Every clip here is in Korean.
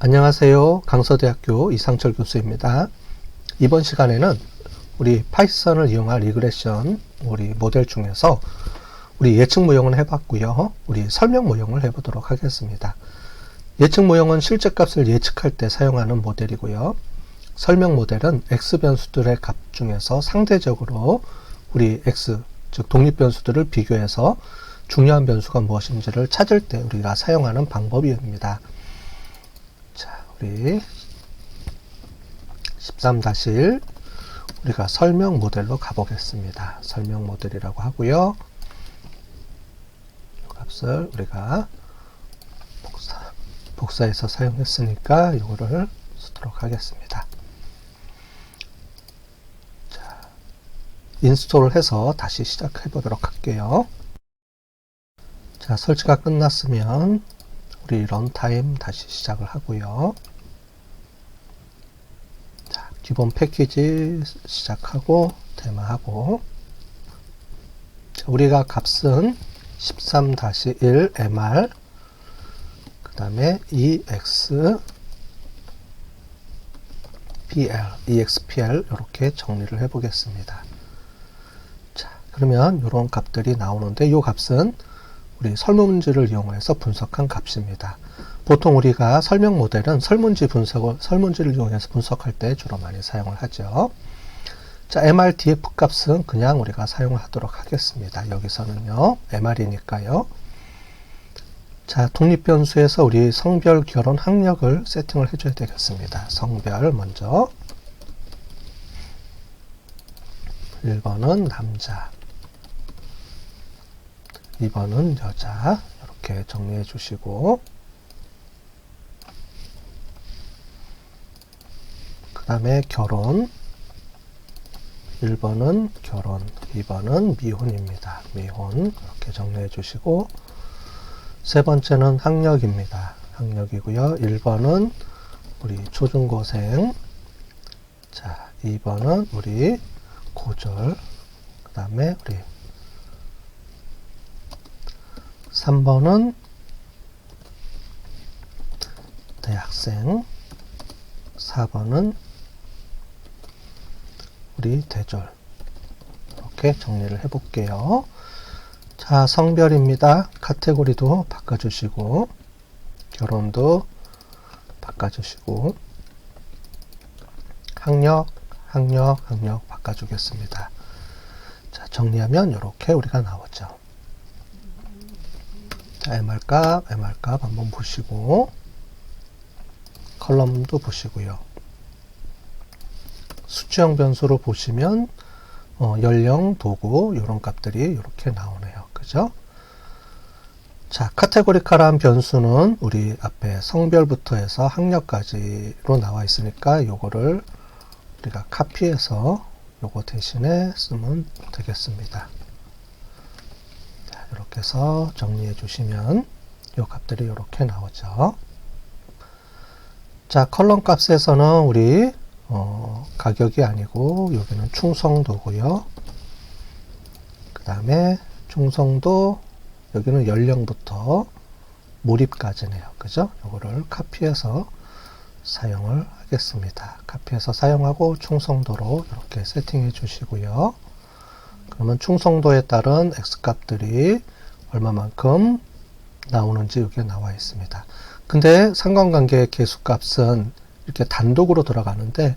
안녕하세요. 강서대학교 이상철 교수입니다. 이번 시간에는 우리 파이썬을 이용한 리그레션 우리 모델 중에서 우리 예측 모형은 해봤고요. 우리 설명 모형을 해보도록 하겠습니다. 예측 모형은 실제 값을 예측할 때 사용하는 모델이고요. 설명 모델은 x 변수들의 값 중에서 상대적으로 우리 x, 즉 독립 변수들을 비교해서 중요한 변수가 무엇인지를 찾을 때 우리가 사용하는 방법입니다. 자, 우리 13-1 우리가 설명 모델로 가보겠습니다. 설명 모델이라고 하고요. 이 값을 우리가 복사해서 사용했으니까 이거를 쓰도록 하겠습니다. 자, 인스톨을 해서 다시 시작해 보도록 할게요. 자, 설치가 끝났으면 우리 런타임 다시 시작을 하고요. 자, 기본 패키지 시작하고 테마하고 자, 우리가 값은 13-1 mr 그 다음에 expl 이렇게 정리를 해 보겠습니다. 자, 그러면 이런 값들이 나오는데 이 값은 우리 설문지를 이용해서 분석한 값입니다. 보통 우리가 설명 모델은 설문지를 이용해서 분석할 때 주로 많이 사용을 하죠. 자, mrdf 값은 그냥 우리가 사용하도록 하겠습니다. 여기서는요, mr이니까요. 자, 독립변수에서 우리 성별, 결혼, 학력을 세팅을 해줘야 되겠습니다. 성별 먼저 1번은 남자, 2번은 여자 이렇게 정리해 주시고 그 다음에 결혼 1번은 결혼, 2번은 미혼입니다. 미혼 이렇게 정리해 주시고 세 번째는 학력입니다. 학력이고요. 1번은 우리 초중고생, 자 2번은 우리 고졸, 그 다음에 우리 3번은 대학생, 4번은 우리 대졸 이렇게 정리를 해 볼게요. 자, 성별입니다. 카테고리도 바꿔주시고 결혼도 바꿔주시고 학력 바꿔주겠습니다. 자, 정리하면 이렇게 우리가 나오죠. 자, mr값 한번 보시고 컬럼도 보시고요. 수치형 변수로 보시면 연령, 도구 이런 값들이 이렇게 나오네요. 그죠? 자, 카테고리칼한 변수는 우리 앞에 성별부터 해서 학력까지로 나와 있으니까 요거를 우리가 카피해서 요거 대신에 쓰면 되겠습니다. 자, 이렇게 해서 정리해 주시면 요 값들이 이렇게 나오죠. 자, 컬럼 값에서는 우리 가격이 아니고 여기는 충성도고요. 그 다음에 충성도 여기는 연령부터 몰입까지네요. 그죠? 요거를 카피해서 사용을 하겠습니다. 카피해서 사용하고 충성도로 이렇게 세팅해 주시고요. 그러면 충성도에 따른 x값들이 얼마만큼 나오는지 여기에 나와 있습니다. 근데 상관관계 계수값은 이렇게 단독으로 들어가는데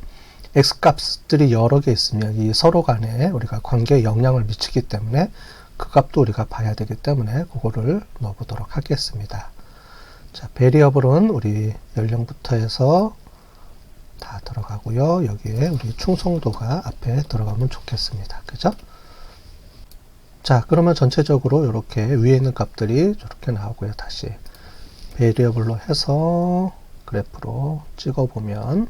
x값들이 여러 개 있으면 이 서로 간에 우리가 관계에 영향을 미치기 때문에 그 값도 우리가 봐야 되기 때문에 그거를 넣어보도록 하겠습니다. 자, 베리어블은 우리 연령부터 해서 다 들어가고요. 여기에 우리 충성도가 앞에 들어가면 좋겠습니다. 그죠? 자, 그러면 전체적으로 이렇게 위에 있는 값들이 이렇게 나오고요. 다시 베리어블로 해서 그래프로 찍어보면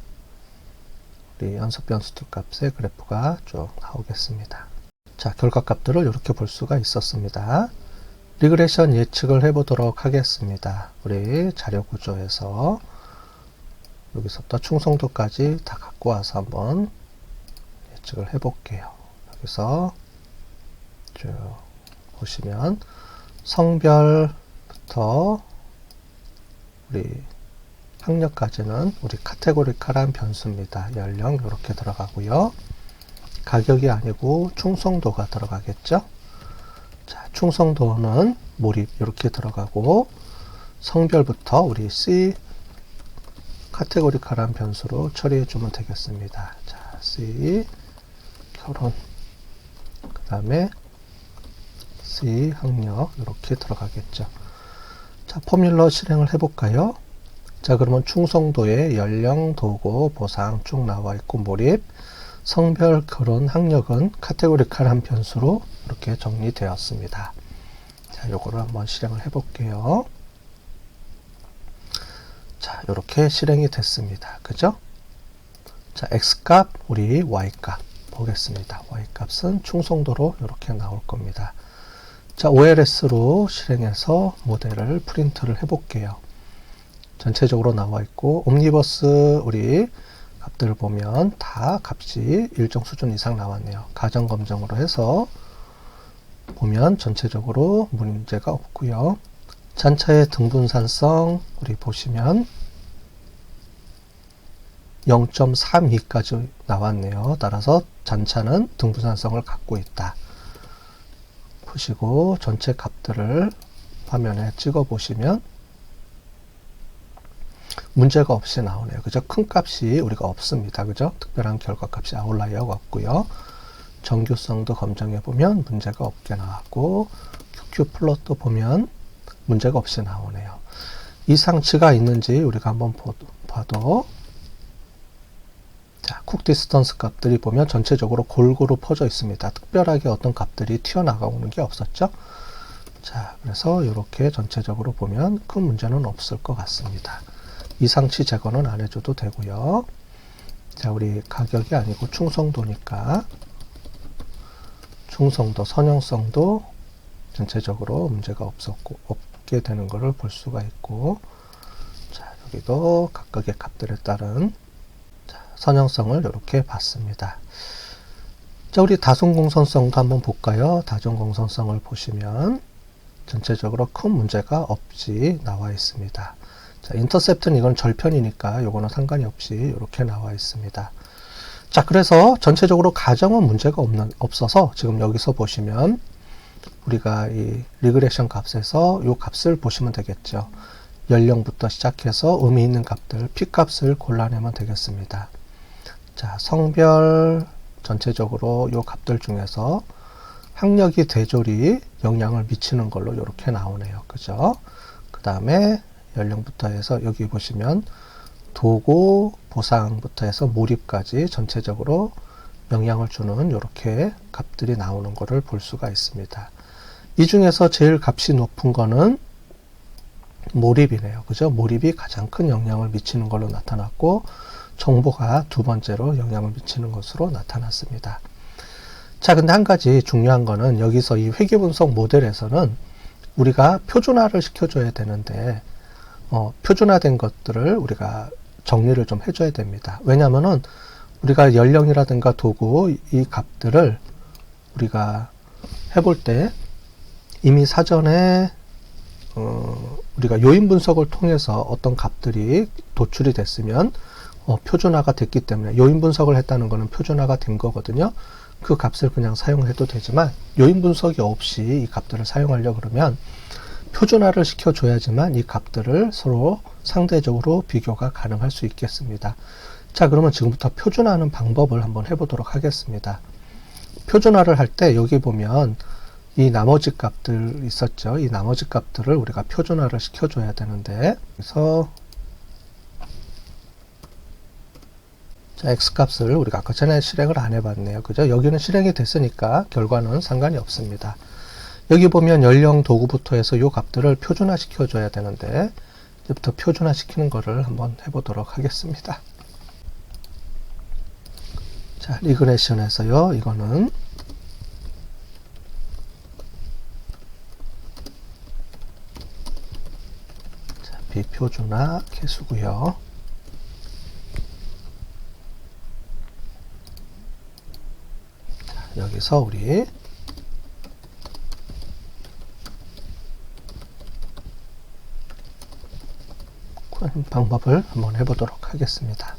우리 연속 변수들 값의 그래프가 쭉 나오겠습니다. 자, 결과값들을 이렇게 볼 수가 있었습니다. 리그레션 예측을 해보도록 하겠습니다. 우리 자료 구조에서 여기서부터 충성도까지 다 갖고 와서 한번 예측을 해볼게요. 여기서 쭉 보시면 성별부터 우리 학력까지는 우리 카테고리칼한 변수입니다. 연령 이렇게 들어가고요. 가격이 아니고 충성도가 들어가겠죠. 자, 충성도는 몰입 이렇게 들어가고, 성별부터 우리 C 카테고리칼한 변수로 처리해 주면 되겠습니다. 자, C 결혼, 그 다음에 C 학력 이렇게 들어가겠죠. 자, 포뮬러 실행을 해볼까요? 자, 그러면 충성도에 연령, 도구, 보상 쭉 나와 있고, 몰입, 성별, 결혼, 학력은 카테고리칼한 변수로 이렇게 정리되었습니다. 자, 요거를 한번 실행을 해볼게요. 자, 이렇게 실행이 됐습니다. 그죠? 자, X값, 우리 Y값 보겠습니다. Y값은 충성도로 이렇게 나올 겁니다. 자, OLS로 실행해서 모델을 프린트를 해볼게요. 전체적으로 나와 있고, 옴니버스 우리 값들을 보면 다 값이 일정 수준 이상 나왔네요. 가정 검정으로 해서 보면 전체적으로 문제가 없고요. 잔차의 등분산성 우리 보시면 0.32까지 나왔네요. 따라서 잔차는 등분산성을 갖고 있다. 보시고 전체 값들을 화면에 찍어 보시면 문제가 없이 나오네요. 그죠? 큰 값이 우리가 없습니다. 그죠? 특별한 결과값이 아웃라이어가 없고요. 정규성도 검증해 보면 문제가 없게 나왔고, QQ 플롯도 보면 문제가 없이 나오네요. 이상치가 있는지 우리가 한번 봐도, 자, 쿡 디스턴스 값들이 보면 전체적으로 골고루 퍼져 있습니다. 특별하게 어떤 값들이 튀어나가는 게 없었죠. 자, 그래서 이렇게 전체적으로 보면 큰 문제는 없을 것 같습니다. 이상치 제거는 안 해줘도 되고요. 자, 우리 가격이 아니고 충성도니까 충성도, 선형성도 전체적으로 문제가 없게 되는 것을 볼 수가 있고, 자, 여기도 각각의 값들에 따른 선형성을 이렇게 봤습니다. 자, 우리 다중공선성도 한번 볼까요? 다중공선성을 보시면 전체적으로 큰 문제가 없이 나와 있습니다. 자, 인터셉트는 이건 절편이니까 요거는 상관이 없이 이렇게 나와 있습니다. 자, 그래서 전체적으로 가정은 문제가 없어서 지금 여기서 보시면 우리가 이 리그레션 값에서 요 값을 보시면 되겠죠. 연령부터 시작해서 의미 있는 값들, P값을 골라내면 되겠습니다. 자, 성별 전체적으로 요 값들 중에서 학력이 대졸이 영향을 미치는 걸로 이렇게 나오네요. 그죠? 그 다음에 연령부터 해서 여기 보시면 도구, 보상부터 해서 몰입까지 전체적으로 영향을 주는 이렇게 값들이 나오는 것을 볼 수가 있습니다. 이 중에서 제일 값이 높은 거는 몰입이네요. 그죠? 몰입이 가장 큰 영향을 미치는 걸로 나타났고, 정보가 두 번째로 영향을 미치는 것으로 나타났습니다. 자, 근데 한 가지 중요한 거는 여기서 이 회계분석 모델에서는 우리가 표준화를 시켜줘야 되는데, 표준화된 것들을 우리가 정리를 좀 해줘야 됩니다. 왜냐면은 우리가 연령이라든가 도구 이 값들을 우리가 해볼 때 이미 사전에 우리가 요인 분석을 통해서 어떤 값들이 도출이 됐으면 표준화가 됐기 때문에, 요인 분석을 했다는 것은 표준화가 된 거거든요. 그 값을 그냥 사용해도 되지만 요인 분석이 없이 이 값들을 사용하려고 그러면 표준화를 시켜줘야지만 이 값들을 서로 상대적으로 비교가 가능할 수 있겠습니다. 자, 그러면 지금부터 표준화하는 방법을 한번 해보도록 하겠습니다. 표준화를 할 때 여기 보면 이 나머지 값들 있었죠. 이 나머지 값들을 우리가 표준화를 시켜줘야 되는데, 그래서 자, X값을 우리가 아까 전에 실행을 안 해봤네요. 그죠? 여기는 실행이 됐으니까 결과는 상관이 없습니다. 여기 보면 연령 도구부터 해서 이 값들을 표준화 시켜줘야 되는데, 이제부터 표준화 시키는 거를 한번 해보도록 하겠습니다. 자, 리그레션에서요, 이거는 자, 비표준화 개수고요. 자, 여기서 우리 방법을 한번 해보도록 하겠습니다.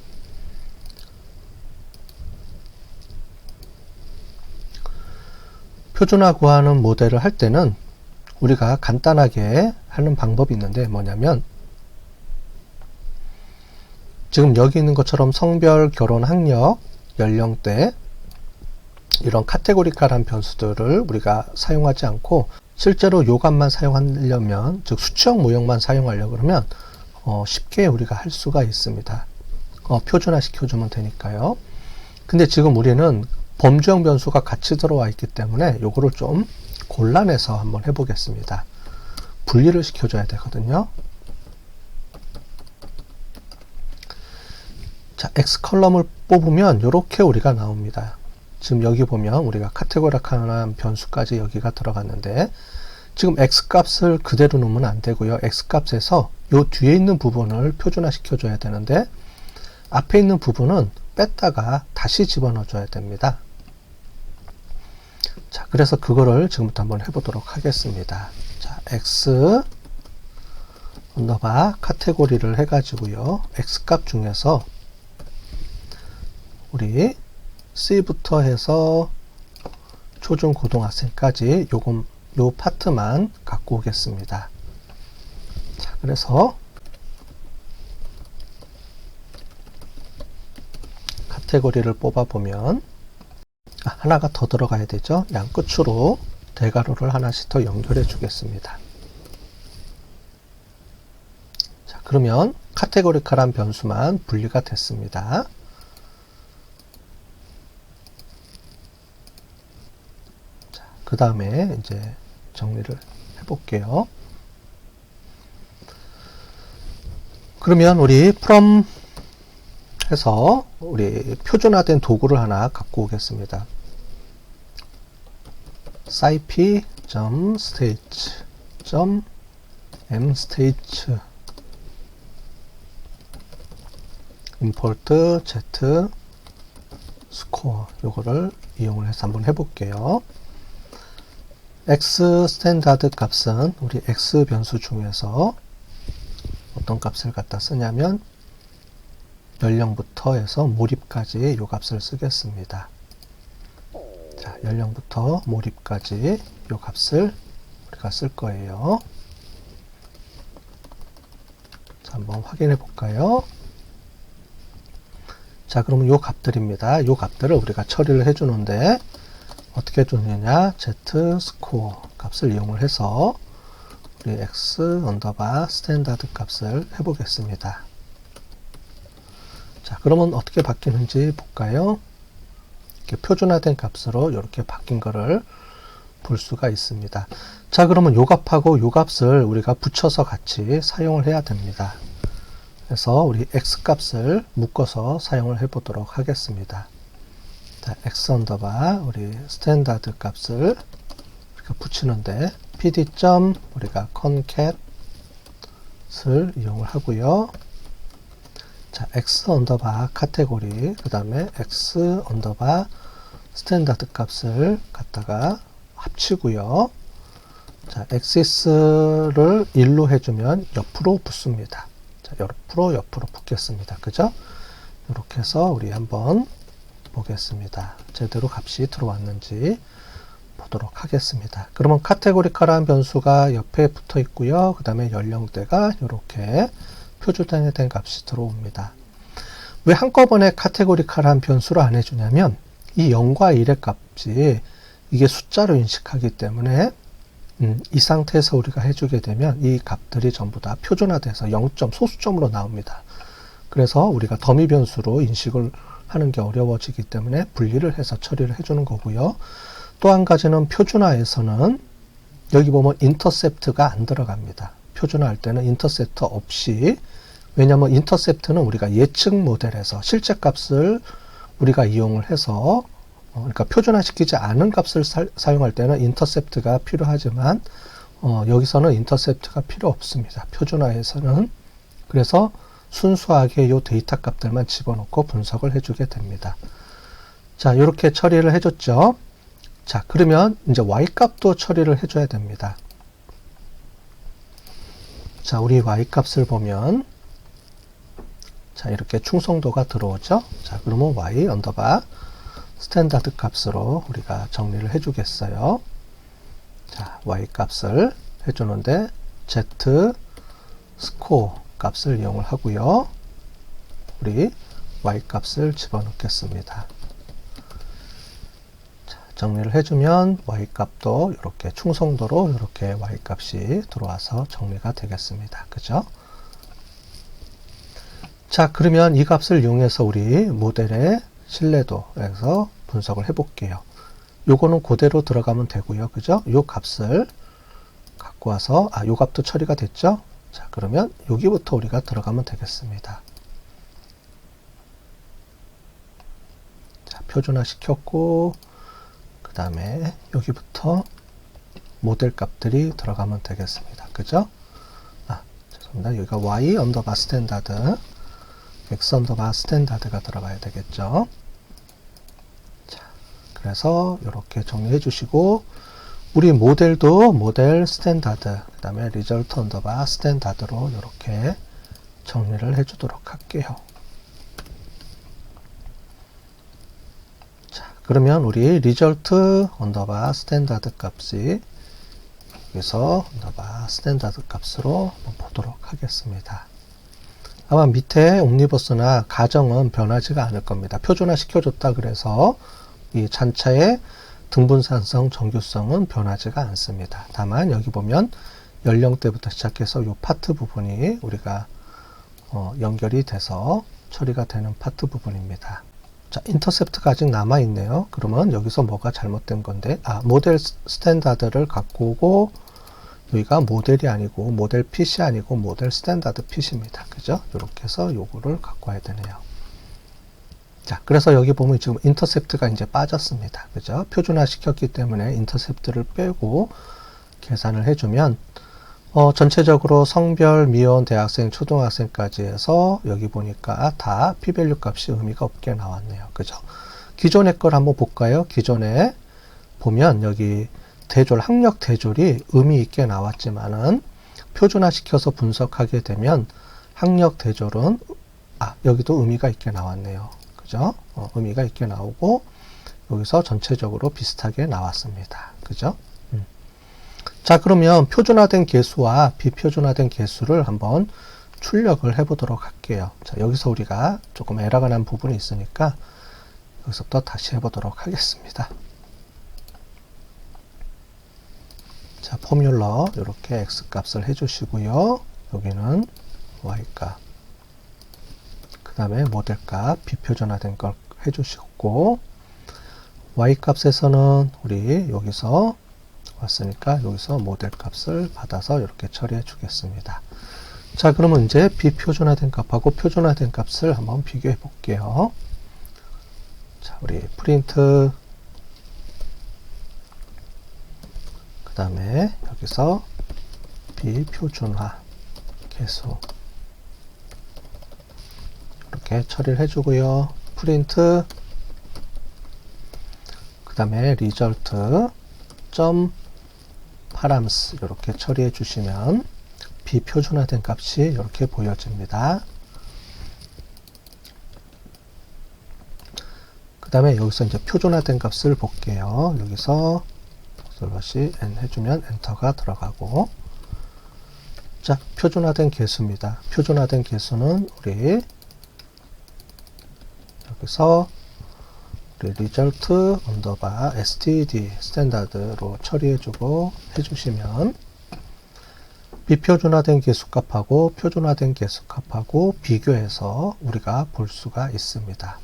표준화 구하는 모델을 할 때는 우리가 간단하게 하는 방법이 있는데 뭐냐면, 지금 여기 있는 것처럼 성별, 결혼, 학력, 연령대 이런 카테고리컬한 변수들을 우리가 사용하지 않고 실제로 요 값만 사용하려면, 즉 수치형 모형만 사용하려고 그러면 쉽게 우리가 할 수가 있습니다. 표준화 시켜주면 되니까요. 근데 지금 우리는 범주형 변수가 같이 들어와 있기 때문에 요거를 좀 골라내서 한번 해보겠습니다. 분리를 시켜줘야 되거든요. 자, X 컬럼을 뽑으면 이렇게 우리가 나옵니다. 지금 여기 보면 우리가 카테고리컬한 변수까지 여기가 들어갔는데, 지금 X 값을 그대로 놓으면 안 되고요. X 값에서 요 뒤에 있는 부분을 표준화 시켜줘야 되는데, 앞에 있는 부분은 뺐다가 다시 집어넣어 줘야 됩니다. 자, 그래서 그거를 지금부터 한번 해보도록 하겠습니다. 자, X 언더바 카테고리를 해가지고요. X 값 중에서 우리 C부터 해서 초중 고등학생까지 요 파트만 갖고 오겠습니다. 자, 그래서 카테고리를 뽑아보면 하나가 더 들어가야 되죠. 양끝으로 대괄호를 하나씩 더 연결해 주겠습니다. 자, 그러면 카테고리컬한 변수만 분리가 됐습니다. 자, 그 다음에 이제 정리를 해볼게요. 그러면 우리 from 해서 우리 표준화된 도구를 하나 갖고 오겠습니다. scip.stage.mstage import z score 요거를 이용을 해서 한번 해볼게요. x 스탠다드 값은 우리 x 변수 중에서 어떤 값을 갖다 쓰냐면 연령부터 해서 몰입까지 요 값을 쓰겠습니다. 자, 연령부터 몰입까지 요 값을 우리가 쓸 거예요. 자, 한번 확인해 볼까요? 자, 그러면 요 값들입니다. 요 값들을 우리가 처리를 해 주는데 어떻게 해주느냐, z 스코어 값을 이용을 해서 우리 x 언더바 스탠다드 값을 해보겠습니다. 자, 그러면 어떻게 바뀌는지 볼까요? 이렇게 표준화된 값으로 이렇게 바뀐 거를 볼 수가 있습니다. 자, 그러면 요 값하고 요 값을 우리가 붙여서 같이 사용을 해야 됩니다. 그래서 우리 x 값을 묶어서 사용을 해 보도록 하겠습니다. 자, x 언더바 우리 스탠다드 값을 우리가 붙이는데 pd. 우리가 concat 을 이용을 하고요. 자, x 언더바 카테고리, 그 다음에 x 언더바 스탠다드 값을 갖다가 합치고요. 자, 엑시스를 1로 해주면 옆으로 붙습니다. 자, 옆으로 붙겠습니다. 그죠? 이렇게 해서 우리 한번 보겠습니다. 제대로 값이 들어왔는지 보도록 하겠습니다. 그러면 카테고리컬한 변수가 옆에 붙어 있고요. 그 다음에 연령대가 이렇게 표준화된 값이 들어옵니다. 왜 한꺼번에 카테고리컬한 변수를 안 해주냐면 이 0과 1의 값이 이게 숫자로 인식하기 때문에 이 상태에서 우리가 해주게 되면 이 값들이 전부 다 표준화돼서 0점 소수점으로 나옵니다. 그래서 우리가 더미 변수로 인식을 하는 게 어려워지기 때문에 분리를 해서 처리를 해주는 거고요. 또 한 가지는 표준화에서는 여기 보면 인터셉트가 안 들어갑니다. 표준화할 때는 인터셉트 없이, 왜냐하면 인터셉트는 우리가 예측 모델에서 실제 값을 우리가 이용을 해서 그러니까 표준화시키지 않은 값을 사용할 때는 인터셉트가 필요하지만 여기서는 인터셉트가 필요 없습니다. 표준화에서는. 그래서 순수하게 이 데이터 값들만 집어넣고 분석을 해주게 됩니다. 자, 이렇게 처리를 해줬죠. 자, 그러면 이제 y값도 처리를 해줘야 됩니다. 자, 우리 y값을 보면 자, 이렇게 충성도가 들어오죠. 자, 그러면 y 언더바 스탠다드 값으로 우리가 정리를 해주겠어요. 자, y 값을 해주는데 z 스코어 값을 이용을 하고요. 우리 y 값을 집어넣겠습니다. 자, 정리를 해주면 y 값도 이렇게 충성도로 이렇게 y 값이 들어와서 정리가 되겠습니다. 그죠? 자, 그러면 이 값을 이용해서 우리 모델의 신뢰도에서 분석을 해 볼게요. 요거는 그대로 들어가면 되고요. 그죠? 요 값을 갖고 와서, 요 값도 처리가 됐죠? 자, 그러면 여기부터 우리가 들어가면 되겠습니다. 자, 표준화 시켰고, 그 다음에 여기부터 모델 값들이 들어가면 되겠습니다. 그죠? 죄송합니다. 여기가 y 언더바 스탠다드, x 언더바 스탠다드가 들어가야 되겠죠. 자, 그래서 이렇게 정리해 주시고, 우리 모델도 모델 스탠다드, 그 다음에 리절트 언더바 스탠다드로 이렇게 정리를 해 주도록 할게요. 자, 그러면 우리 리절트 언더바 스탠다드 값이 여기서 언더바 스탠다드 값으로 한번 보도록 하겠습니다. 아마 밑에 옴니버스나 가정은 변하지가 않을 겁니다. 표준화 시켜줬다 그래서 이 잔차의 등분산성, 정규성은 변하지가 않습니다. 다만 여기 보면 연령대부터 시작해서 이 파트 부분이 우리가 연결이 돼서 처리가 되는 파트 부분입니다. 자, 인터셉트가 아직 남아있네요. 그러면 여기서 뭐가 잘못된 건데, 모델 스탠다드를 갖고 오고, 여기가 모델이 아니고, 모델 핏이 아니고, 모델 스탠다드 핏입니다. 그죠? 이렇게 해서 요거를 갖고 와야 되네요. 자, 그래서 여기 보면 지금 인터셉트가 이제 빠졌습니다. 그죠? 표준화 시켰기 때문에 인터셉트를 빼고 계산을 해주면, 전체적으로 성별, 미혼, 대학생, 초등학생까지 해서 여기 보니까 다 p-밸류 값이 의미가 없게 나왔네요. 그죠? 기존의 걸 한번 볼까요? 기존에 보면 여기 대졸, 학력 대졸이 의미 있게 나왔지만은 표준화 시켜서 분석하게 되면 학력 대졸은 여기도 의미가 있게 나왔네요. 그죠? 의미가 있게 나오고 여기서 전체적으로 비슷하게 나왔습니다. 그죠? 자, 그러면 표준화된 개수와 비표준화된 개수를 한번 출력을 해 보도록 할게요. 자, 여기서 우리가 조금 에러가 난 부분이 있으니까 여기서부터 다시 해 보도록 하겠습니다. 자, 포뮬러 이렇게 x 값을 해 주시고요. 여기는 y 값, 그 다음에 모델 값, 비표준화된 걸 해 주시고, y 값에서는 우리 여기서 왔으니까 여기서 모델 값을 받아서 이렇게 처리해 주겠습니다. 자, 그러면 이제 비표준화된 값하고 표준화된 값을 한번 비교해 볼게요. 자, 우리 프린트, 그 다음에 여기서 비표준화 개수 이렇게 처리를 해주고요. 프린트, 그 다음에 리절트 점 파람스 이렇게 처리해 주시면 비표준화된 값이 이렇게 보여집니다. 그 다음에 여기서 이제 표준화된 값을 볼게요. 여기서 슬러시 n 해주면 엔터가 들어가고, 자, 표준화된 개수입니다. 표준화된 개수는 우리 여기서 리절트 언더바 std 스탠다드로 처리해주고 해주시면 비표준화된 개수값하고 표준화된 개수값하고 비교해서 우리가 볼 수가 있습니다.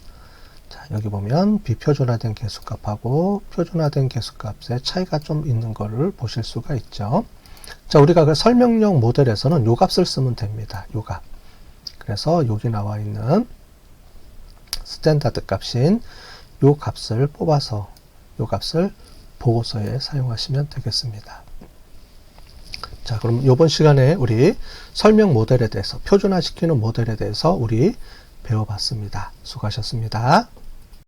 자, 여기 보면 비표준화된 개수값하고 표준화된 개수값의 차이가 좀 있는 것을 보실 수가 있죠. 자, 우리가 그 설명용 모델에서는 요 값을 쓰면 됩니다. 요 값. 그래서 여기 나와 있는 스탠다드 값인 요 값을 뽑아서 요 값을 보고서에 사용하시면 되겠습니다. 자, 그럼 이번 시간에 우리 설명 모델에 대해서, 표준화 시키는 모델에 대해서 우리 배워봤습니다. 수고하셨습니다.